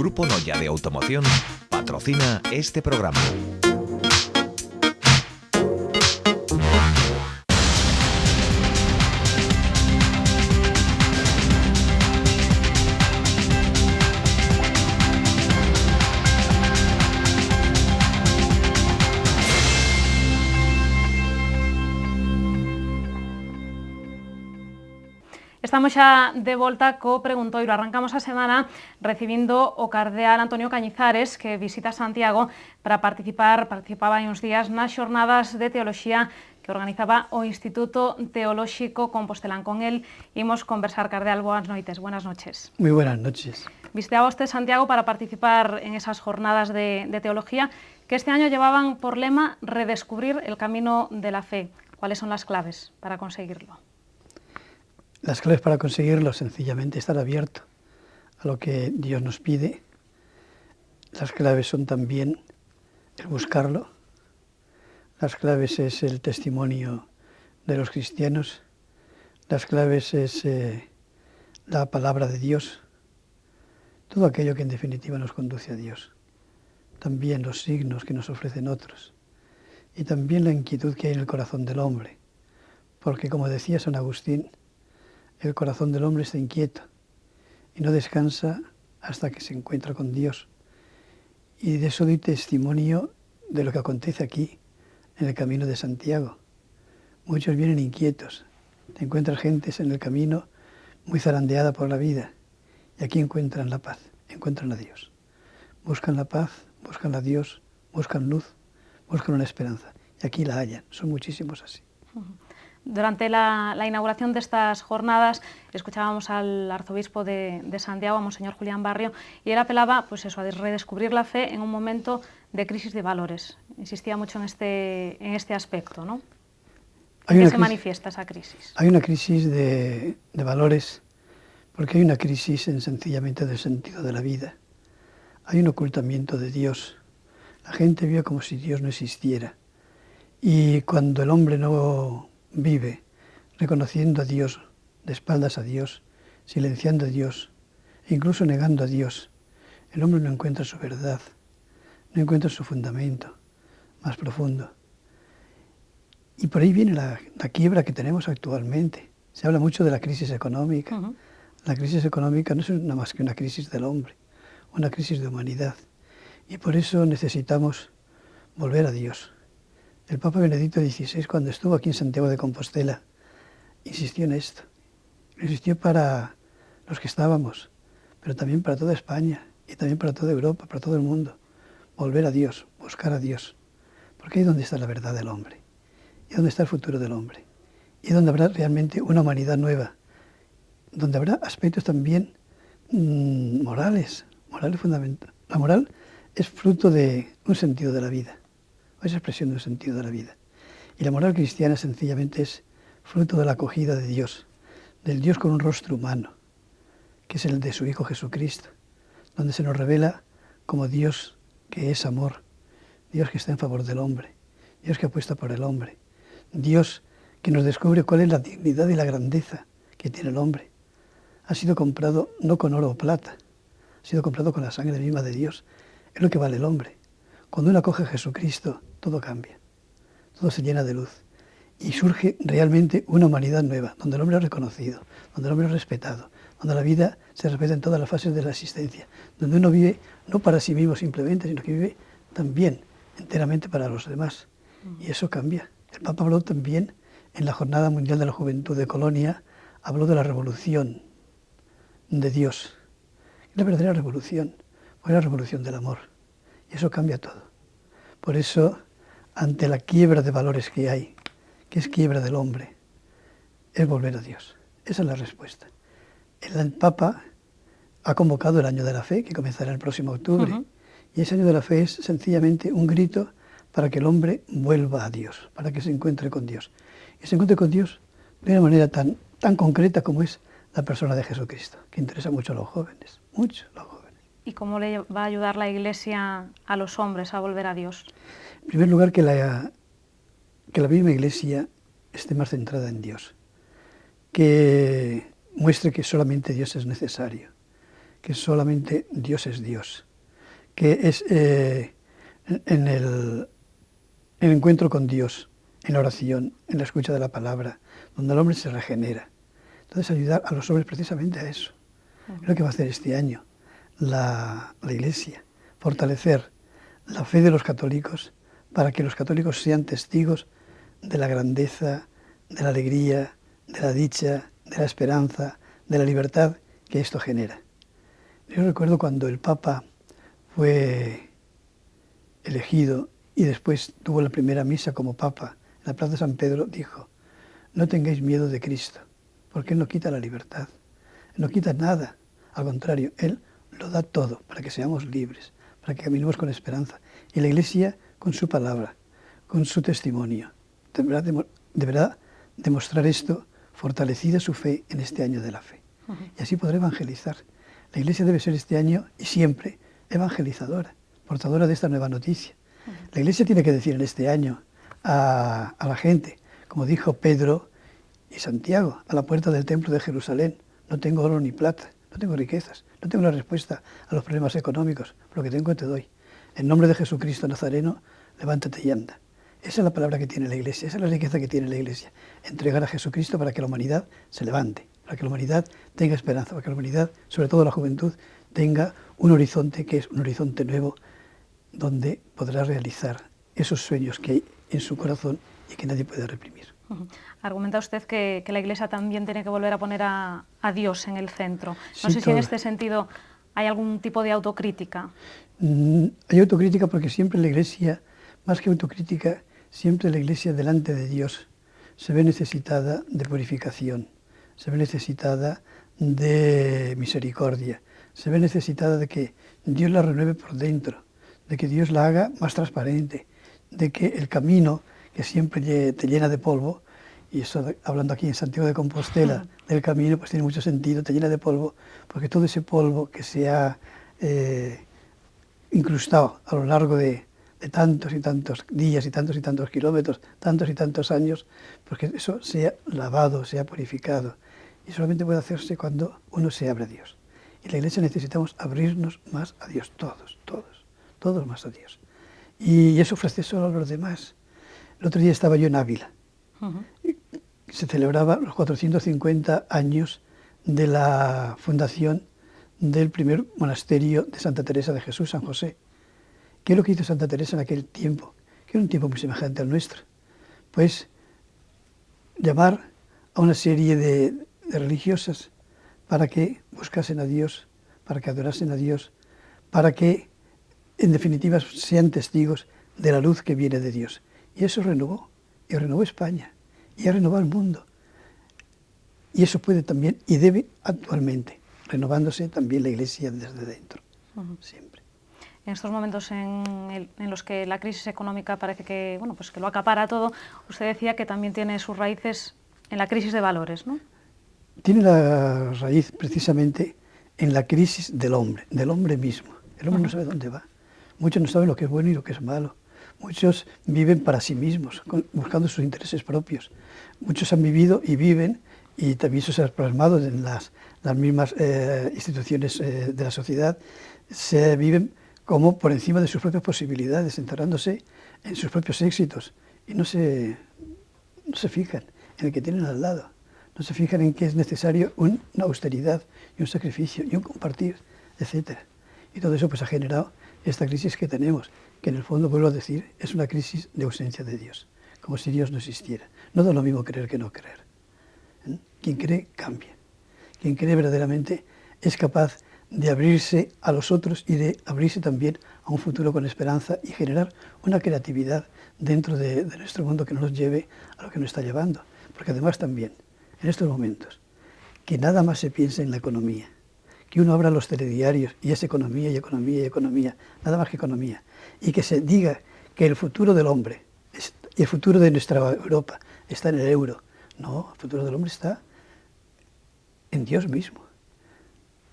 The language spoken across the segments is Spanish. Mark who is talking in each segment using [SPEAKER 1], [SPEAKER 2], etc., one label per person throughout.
[SPEAKER 1] Grupo Noya de Automoción patrocina este programa.
[SPEAKER 2] Estamos xa de volta co Preguntoiro. Arrancamos a semana recibindo o cardeal Antonio Cañizares, que visita Santiago para participaba hai uns días nas xornadas de teoloxía que organizaba o Instituto Teolóxico Compostelán. Con él imos conversar. Cardeal, boas noites. Buenas noches.
[SPEAKER 3] Muy buenas noches.
[SPEAKER 2] Visitaba usted Santiago para participar en esas jornadas de teología que este año llevaban por lema redescubrir el camino de la fe. ¿Cuáles son las claves para conseguirlo?
[SPEAKER 3] Las claves para conseguirlo, sencillamente estar abierto a lo que Dios nos pide. Las claves son también el buscarlo. Las claves es el testimonio de los cristianos. Las claves es la palabra de Dios. Todo aquello que en definitiva nos conduce a Dios. También los signos que nos ofrecen otros. Y también la inquietud que hay en el corazón del hombre. Porque como decía San Agustín, el corazón del hombre está inquieto y no descansa hasta que se encuentra con Dios. Y de eso doy testimonio de lo que acontece aquí, en el camino de Santiago. Muchos vienen inquietos, te encuentras gentes en el camino muy zarandeada por la vida, y aquí encuentran la paz, encuentran a Dios. Buscan la paz, buscan a Dios, buscan luz, buscan una esperanza, y aquí la hallan. Son muchísimos así.
[SPEAKER 2] Durante la inauguración de estas jornadas escuchábamos al arzobispo de Santiago, a Monseñor Julián Barrio, y él apelaba pues eso, a redescubrir la fe en un momento de crisis de valores. Insistía mucho en este aspecto, ¿no? ¿En qué se manifiesta esa crisis?
[SPEAKER 3] Hay una crisis de valores, porque hay una crisis sencillamente del sentido de la vida. Hay un ocultamiento de Dios. La gente vive como si Dios no existiera. Y cuando el hombre no vive reconociendo a Dios, de espaldas a Dios, silenciando a Dios, e incluso negando a Dios, el hombre no encuentra su verdad, no encuentra su fundamento más profundo. Y por ahí viene la quiebra que tenemos actualmente. Se habla mucho de la crisis económica. Uh-huh. La crisis económica no es nada más que una crisis del hombre, una crisis de humanidad. Y por eso necesitamos volver a Dios. El Papa Benedicto XVI, cuando estuvo aquí en Santiago de Compostela, insistió en esto. Insistió para los que estábamos, pero también para toda España y también para toda Europa, para todo el mundo. Volver a Dios, buscar a Dios. Porque ahí es donde está la verdad del hombre. Y donde está el futuro del hombre. Y donde habrá realmente una humanidad nueva. Donde habrá aspectos también morales fundamentales. La moral es fruto de un sentido de la vida. Es expresión de un sentido de la vida. Y la moral cristiana sencillamente es fruto de la acogida de Dios, del Dios con un rostro humano, que es el de su Hijo Jesucristo, donde se nos revela como Dios que es amor, Dios que está en favor del hombre, Dios que apuesta por el hombre, Dios que nos descubre cuál es la dignidad y la grandeza que tiene el hombre. Ha sido comprado no con oro o plata, ha sido comprado con la sangre misma de Dios. Es lo que vale el hombre. Cuando uno acoge a Jesucristo, todo cambia, todo se llena de luz y surge realmente una humanidad nueva, donde el hombre es reconocido, donde el hombre es respetado, donde la vida se respeta en todas las fases de la existencia, donde uno vive no para sí mismo simplemente, sino que vive también enteramente para los demás. Y eso cambia. El Papa habló también en la Jornada Mundial de la Juventud de Colonia, habló de la revolución de Dios. La verdadera revolución fue la revolución del amor. Y eso cambia todo. Por eso, ante la quiebra de valores que hay, que es quiebra del hombre, es volver a Dios. Esa es la respuesta. El Papa ha convocado el Año de la Fe, que comenzará el próximo octubre. Uh-huh. Y ese Año de la Fe es sencillamente un grito para que el hombre vuelva a Dios, para que se encuentre con Dios. Y se encuentre con Dios de una manera tan concreta como es la persona de Jesucristo, que interesa mucho a los jóvenes, mucho a los jóvenes.
[SPEAKER 2] ¿Y cómo le va a ayudar la Iglesia a los hombres a volver a Dios?
[SPEAKER 3] En primer lugar, que la misma Iglesia esté más centrada en Dios, que muestre que solamente Dios es necesario, que solamente Dios es Dios, que es en el encuentro con Dios, en la oración, en la escucha de la palabra, donde el hombre se regenera. Entonces ayudar a los hombres precisamente a eso. Es lo que va a hacer este año la Iglesia, fortalecer la fe de los católicos para que los católicos sean testigos de la grandeza, de la alegría, de la dicha, de la esperanza, de la libertad que esto genera. Yo recuerdo cuando el Papa fue elegido y después tuvo la primera misa como Papa en la Plaza de San Pedro, dijo: no tengáis miedo de Cristo, porque Él no quita la libertad, no quita nada, al contrario, Él lo da todo para que seamos libres, para que caminemos con esperanza. Y la Iglesia, con su palabra, con su testimonio, deberá demostrar esto, fortalecida su fe en este año de la fe. Y así podrá evangelizar. La Iglesia debe ser este año y siempre evangelizadora, portadora de esta nueva noticia. La Iglesia tiene que decir en este año a la gente, como dijo Pedro y Santiago a la puerta del templo de Jerusalén: no tengo oro ni plata, no tengo riquezas, no tengo la respuesta a los problemas económicos, lo que tengo te doy. En nombre de Jesucristo Nazareno, levántate y anda. Esa es la palabra que tiene la Iglesia, esa es la riqueza que tiene la Iglesia. Entregar a Jesucristo para que la humanidad se levante, para que la humanidad tenga esperanza, para que la humanidad, sobre todo la juventud, tenga un horizonte que es un horizonte nuevo, donde podrá realizar esos sueños que hay en su corazón y que nadie puede reprimir.
[SPEAKER 2] Argumenta usted que la Iglesia también tiene que volver a poner a Dios en el centro. No
[SPEAKER 3] Sí,
[SPEAKER 2] sé si en este sentido hay algún tipo de autocrítica.
[SPEAKER 3] Hay autocrítica porque siempre la Iglesia, más que autocrítica, siempre la Iglesia delante de Dios se ve necesitada de purificación, se ve necesitada de misericordia, se ve necesitada de que Dios la renueve por dentro, de que Dios la haga más transparente, de que el camino que siempre te llena de polvo, y eso hablando aquí en Santiago de Compostela del camino, pues tiene mucho sentido, te llena de polvo, porque todo ese polvo que se ha incrustado a lo largo de tantos y tantos días y tantos kilómetros, tantos y tantos años, porque eso sea lavado, sea purificado. Y solamente puede hacerse cuando uno se abre a Dios. Y la Iglesia necesitamos abrirnos más a Dios, todos más a Dios. Y eso ofrece solo a los demás. El otro día estaba yo en Ávila. Se celebraba los 450 años de la fundación del primer monasterio de Santa Teresa de Jesús, San José. ¿Qué es lo que hizo Santa Teresa en aquel tiempo? Que era un tiempo muy semejante al nuestro. Pues llamar a una serie de religiosas para que buscasen a Dios, para que adorasen a Dios, para que, en definitiva, sean testigos de la luz que viene de Dios. Y eso renovó, y renovó España, y ha renovado el mundo. Y eso puede también, y debe actualmente, renovándose también la Iglesia desde dentro, siempre.
[SPEAKER 2] En estos momentos en los que la crisis económica parece que, bueno, pues que lo acapara todo, usted decía que también tiene sus raíces en la crisis de valores, ¿no?
[SPEAKER 3] Tiene la raíz precisamente en la crisis del hombre mismo. El hombre no sabe dónde va. Muchos no saben lo que es bueno y lo que es malo. Muchos viven para sí mismos, buscando sus intereses propios. Muchos han vivido y viven, y también eso se ha plasmado en las mismas instituciones de la sociedad, se viven como por encima de sus propias posibilidades, encerrándose en sus propios éxitos, y no se fijan en el que tienen al lado, no se fijan en que es necesario una austeridad y un sacrificio y un compartir, etc. Y todo eso pues ha generado esta crisis que tenemos, que en el fondo, vuelvo a decir, es una crisis de ausencia de Dios, como si Dios no existiera. No da lo mismo creer que no creer. Quien cree, cambia. Quien cree verdaderamente es capaz de abrirse a los otros y de abrirse también a un futuro con esperanza y generar una creatividad dentro de nuestro mundo que no nos lleve a lo que nos está llevando. Porque además también, en estos momentos, que nada más se piense en la economía, que uno abra los telediarios y es economía y economía y economía, nada más que economía, y que se diga que el futuro del hombre y el futuro de nuestra Europa está en el euro. No, el futuro del hombre está en Dios mismo.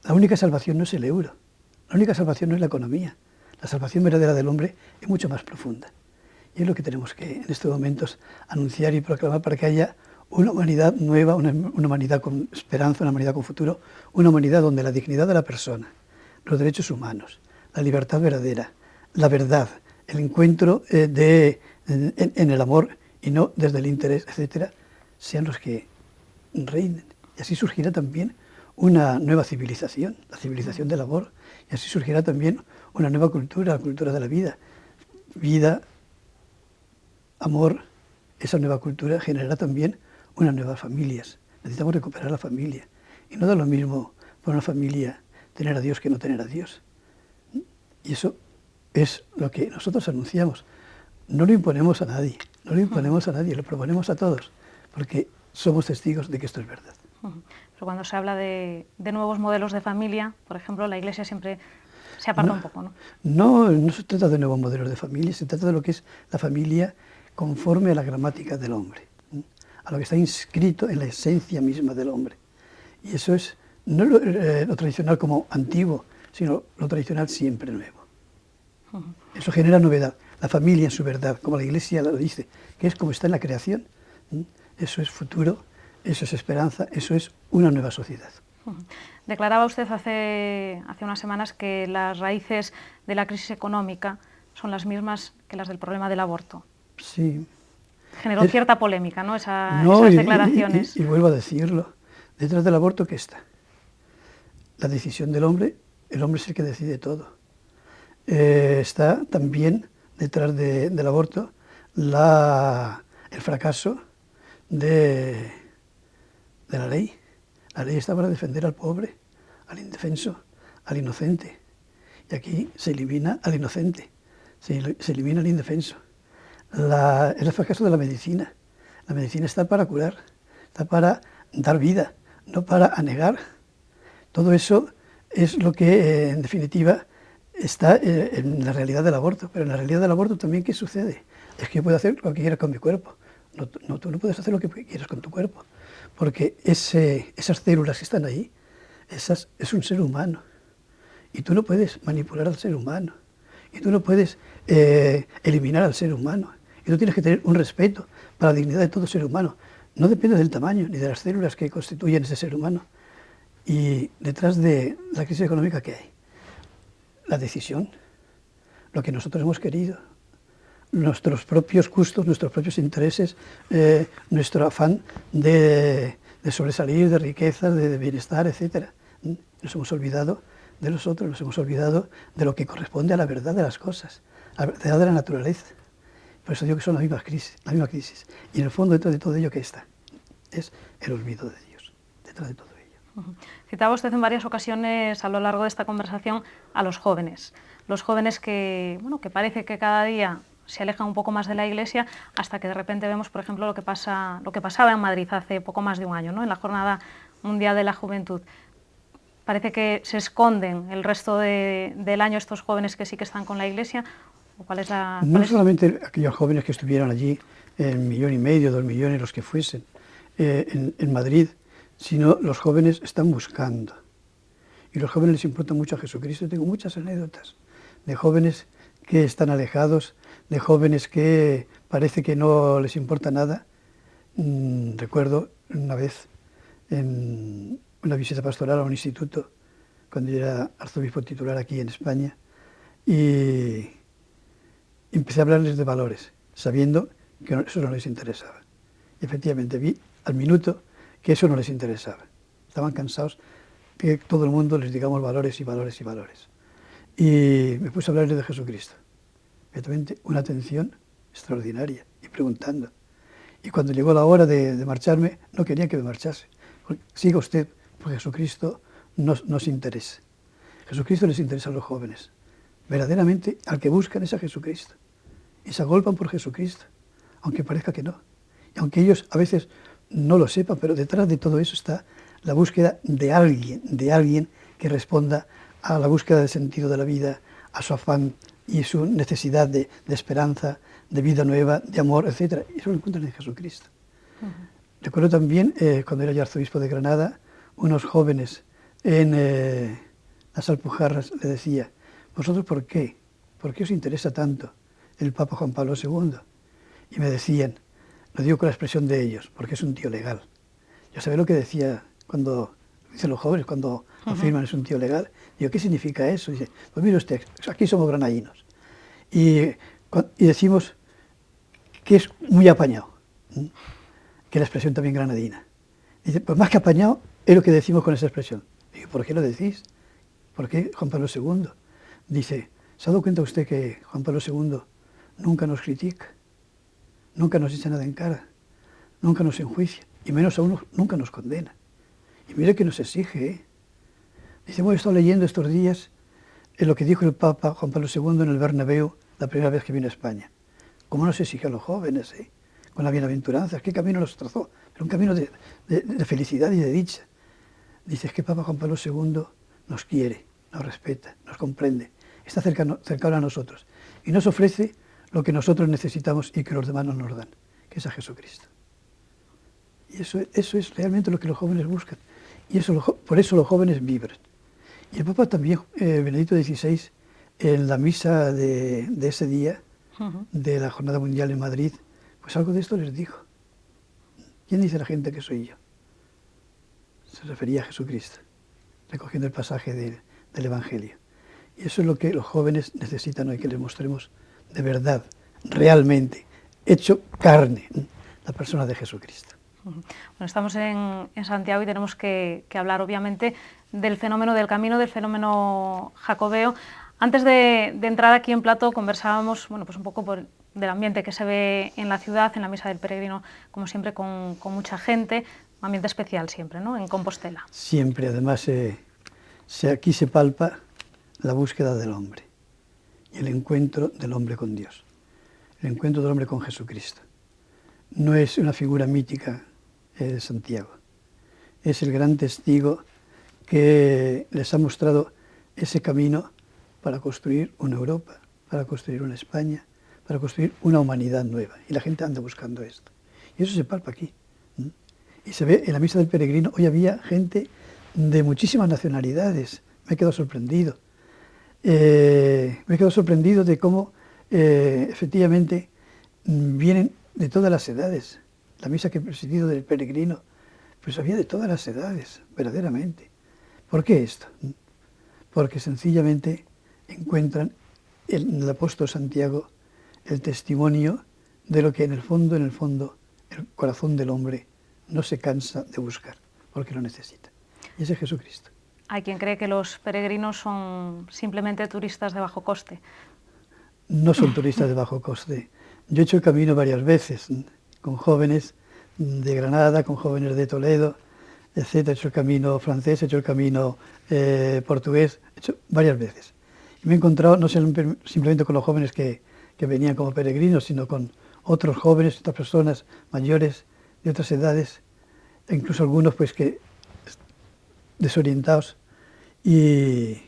[SPEAKER 3] La única salvación no es el euro, la única salvación no es la economía. La salvación verdadera del hombre es mucho más profunda. Y es lo que tenemos que en estos momentos anunciar y proclamar para que haya una humanidad nueva, una humanidad con esperanza, una humanidad con futuro, una humanidad donde la dignidad de la persona, los derechos humanos, la libertad verdadera, la verdad, el encuentro en el amor y no desde el interés, etcétera, sean los que reinen. Y así surgirá también una nueva civilización, la civilización del amor, y así surgirá también una nueva cultura, la cultura de la vida. Vida, amor, esa nueva cultura generará también unas nuevas familias. Necesitamos recuperar la familia. Y no da lo mismo para una familia tener a Dios que no tener a Dios. Y eso es lo que nosotros anunciamos. No lo imponemos a nadie, no lo imponemos a nadie, lo proponemos a todos, porque somos testigos de que esto es verdad.
[SPEAKER 2] Pero cuando se habla de nuevos modelos de familia, por ejemplo, la Iglesia siempre se aparta un poco, ¿no?
[SPEAKER 3] No se trata de nuevos modelos de familia, se trata de lo que es la familia conforme a la gramática del hombre, a lo que está inscrito en la esencia misma del hombre. Y eso es no lo tradicional como antiguo, sino lo tradicional siempre nuevo. Eso genera novedad. La familia en su verdad, como la Iglesia lo dice, que es como está en la creación. Eso es futuro, eso es esperanza, eso es una nueva sociedad.
[SPEAKER 2] Declaraba usted hace unas semanas que las raíces de la crisis económica son las mismas que las del problema del aborto.
[SPEAKER 3] Sí.
[SPEAKER 2] Generó cierta polémica, ¿no? Esas declaraciones.
[SPEAKER 3] Y vuelvo a decirlo, detrás del aborto, ¿qué está? La decisión del hombre, el hombre es el que decide todo. Está también detrás del aborto el fracaso de la ley. La ley está para defender al pobre, al indefenso, al inocente. Y aquí se elimina al inocente, se elimina al indefenso. Es el fracaso de la medicina. La medicina está para curar, está para dar vida, no para anegar. Todo eso es lo que, en definitiva, está en la realidad del aborto. Pero en la realidad del aborto también, ¿qué sucede? Es que yo puedo hacer lo que quiera con mi cuerpo. No, tú no puedes hacer lo que quieras con tu cuerpo. Porque esas células que están ahí, es un ser humano. Y tú no puedes manipular al ser humano. Y tú no puedes eliminar al ser humano. Y tú tienes que tener un respeto para la dignidad de todo ser humano. No depende del tamaño ni de las células que constituyen ese ser humano. Y detrás de la crisis económica, ¿qué hay? La decisión, lo que nosotros hemos querido, nuestros propios gustos, nuestros propios intereses, nuestro afán de sobresalir, de riquezas, de bienestar, etc. Nos hemos olvidado de los otros, nos hemos olvidado de lo que corresponde a la verdad de las cosas, a la verdad de la naturaleza. Por eso digo que son la misma crisis. Y en el fondo, detrás de todo ello, ¿qué está? Es el olvido de Dios, detrás de todo ello.
[SPEAKER 2] Citaba usted en varias ocasiones a lo largo de esta conversación a los jóvenes. Los jóvenes que parece que cada día se alejan un poco más de la Iglesia, hasta que de repente vemos, por ejemplo, lo que pasaba en Madrid hace poco más de un año, ¿no? En la Jornada Mundial de la Juventud. Parece que se esconden el resto del año estos jóvenes que sí que están con la Iglesia.
[SPEAKER 3] No solamente aquellos jóvenes que estuvieron allí, 1,5 millones, 2 millones, los que fuesen, en Madrid, sino los jóvenes están buscando. Y los jóvenes les importa mucho a Jesucristo. Tengo muchas anécdotas de jóvenes que están alejados, de jóvenes que parece que no les importa nada. Recuerdo una vez en una visita pastoral a un instituto, cuando yo era arzobispo titular aquí en España, y empecé a hablarles de valores, sabiendo que eso no les interesaba. Y efectivamente vi al minuto que eso no les interesaba. Estaban cansados que todo el mundo les digamos valores y valores y valores. Y me puse a hablarles de Jesucristo. Inmediatamente una atención extraordinaria y preguntando. Y cuando llegó la hora de marcharme, no querían que me marchase. Siga usted, porque Jesucristo nos interesa. Jesucristo les interesa a los jóvenes. Verdaderamente al que buscan es a Jesucristo. Y se agolpan por Jesucristo, aunque parezca que no. Y aunque ellos a veces no lo sepan, pero detrás de todo eso está la búsqueda de alguien que responda a la búsqueda del sentido de la vida, a su afán y su necesidad de esperanza, de vida nueva, de amor, etc. Y eso lo encuentran en Jesucristo. Recuerdo también, cuando era yo arzobispo de Granada, unos jóvenes en las Alpujarras le decía: ¿vosotros por qué? ¿Por qué os interesa tanto el Papa Juan Pablo II? Y me decían: lo digo con la expresión de ellos, porque es un tío legal. Yo sabía lo que decía cuando dicen los jóvenes, cuando afirman es un tío legal. Digo, ¿qué significa eso? Dice, pues mire usted, aquí somos granadinos. Y decimos que es muy apañado, que es la expresión también granadina. Dice, pues más que apañado es lo que decimos con esa expresión. Digo, ¿por qué lo decís? ¿Por qué Juan Pablo II? Dice, ¿se ha dado cuenta usted que Juan Pablo II nunca nos critica? Nunca nos echa nada en cara, nunca nos enjuicia, y menos aún nunca nos condena. Y mire que nos exige, ¿eh? Dice, hemos estado leyendo estos días lo que dijo el Papa Juan Pablo II en el Bernabéu la primera vez que vino a España. ¿Cómo nos exige a los jóvenes, con la bienaventuranza? ¿Qué camino nos trazó? Era un camino de felicidad y de dicha. Dice, es que Papa Juan Pablo II nos quiere, nos respeta, nos comprende, está cercano a nosotros y nos ofrece lo que nosotros necesitamos y que los demás no nos dan, que es a Jesucristo. Y eso es realmente lo que los jóvenes buscan. Y por eso los jóvenes vibran. Y el Papa también, Benedicto XVI, en la misa de ese día, de la Jornada Mundial en Madrid, pues algo de esto les dijo. ¿Quién dice la gente que soy yo? Se refería a Jesucristo, recogiendo el pasaje del Evangelio. Y eso es lo que los jóvenes necesitan hoy, que les mostremos de verdad, realmente, hecho carne, la persona de Jesucristo.
[SPEAKER 2] Bueno, estamos en Santiago y tenemos que hablar obviamente del fenómeno del camino, del fenómeno jacobeo. Antes de entrar aquí en plato conversábamos pues un poco del ambiente que se ve en la ciudad, en la Misa del Peregrino, como siempre con mucha gente, un ambiente especial siempre, ¿no?, en Compostela.
[SPEAKER 3] Siempre, además, aquí se palpa la búsqueda del hombre y el encuentro del hombre con Dios, el encuentro del hombre con Jesucristo. No es una figura mítica de Santiago, es el gran testigo que les ha mostrado ese camino para construir una Europa, para construir una España, para construir una humanidad nueva. Y la gente anda buscando esto. Y eso se palpa aquí. Y se ve en la Misa del Peregrino, hoy había gente de muchísimas nacionalidades. Me he quedado sorprendido. Me he quedado sorprendido de cómo efectivamente vienen de todas las edades. La misa que he presidido del Peregrino, pues había de todas las edades, verdaderamente. ¿Por qué esto? Porque sencillamente encuentran en el apóstol Santiago el testimonio de lo que en el fondo, el corazón del hombre no se cansa de buscar, porque lo necesita. Y ese es Jesucristo.
[SPEAKER 2] Hay quien cree que los peregrinos son simplemente turistas de bajo coste.
[SPEAKER 3] No son turistas de bajo coste. Yo he hecho el camino varias veces, con jóvenes de Granada, con jóvenes de Toledo, etc. He hecho el camino francés, he hecho el camino portugués, he hecho varias veces. Y me he encontrado no simplemente con los jóvenes que venían como peregrinos, sino con otros jóvenes, otras personas mayores de otras edades, e incluso algunos pues que desorientados, y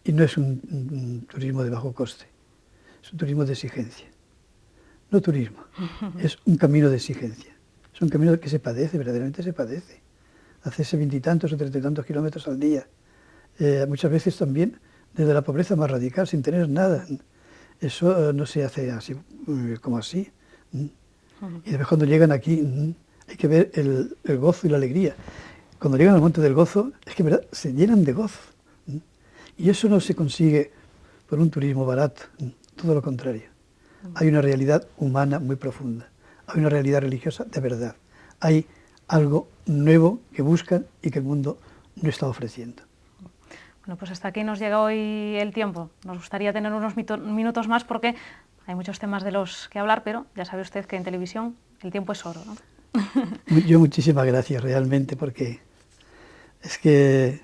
[SPEAKER 3] no es un turismo de bajo coste, es un turismo de exigencia. No turismo, es un camino de exigencia, es un camino que se padece, verdaderamente se padece. Hacerse 20 y tantos o 30 y tantos kilómetros al día, muchas veces también desde la pobreza más radical, sin tener nada. Eso no se hace así, como así. Y después cuando llegan aquí hay que ver el gozo y la alegría. Cuando llegan al Monte del Gozo, es que ¿verdad?, se llenan de gozo. Y eso no se consigue por un turismo barato, todo lo contrario. Hay una realidad humana muy profunda, hay una realidad religiosa de verdad. Hay algo nuevo que buscan y que el mundo no está ofreciendo.
[SPEAKER 2] Bueno, pues hasta aquí nos llega hoy el tiempo. Nos gustaría tener unos minutos más porque hay muchos temas de los que hablar, pero ya sabe usted que en televisión el tiempo es oro, ¿no?
[SPEAKER 3] Yo muchísimas gracias realmente, porque es que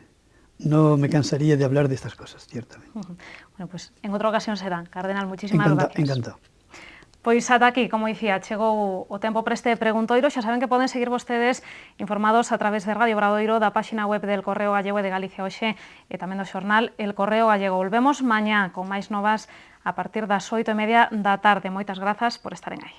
[SPEAKER 3] no me cansaría de hablar de estas cosas, ciertamente.
[SPEAKER 2] Bueno, pues en outra ocasión serán. Cardenal, muchísimas gracias.
[SPEAKER 3] Encantado.
[SPEAKER 2] Pois ata aquí, como dicía, chegou o tempo para este preguntoiro. Xa saben que poden seguir vostedes informados a través de Radio Obradoiro, da páxina web del Correo Gallego e de Galicia Hoxe e tamén do xornal El Correo Gallego. Volvemos mañá con máis novas a partir das 8:30 da tarde. Moitas grazas por estaren aí.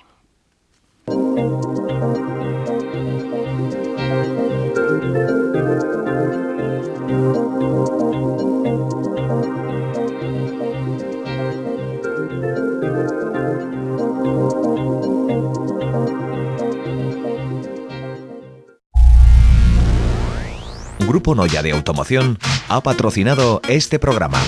[SPEAKER 1] Grupo Noya de Automoción ha patrocinado este programa.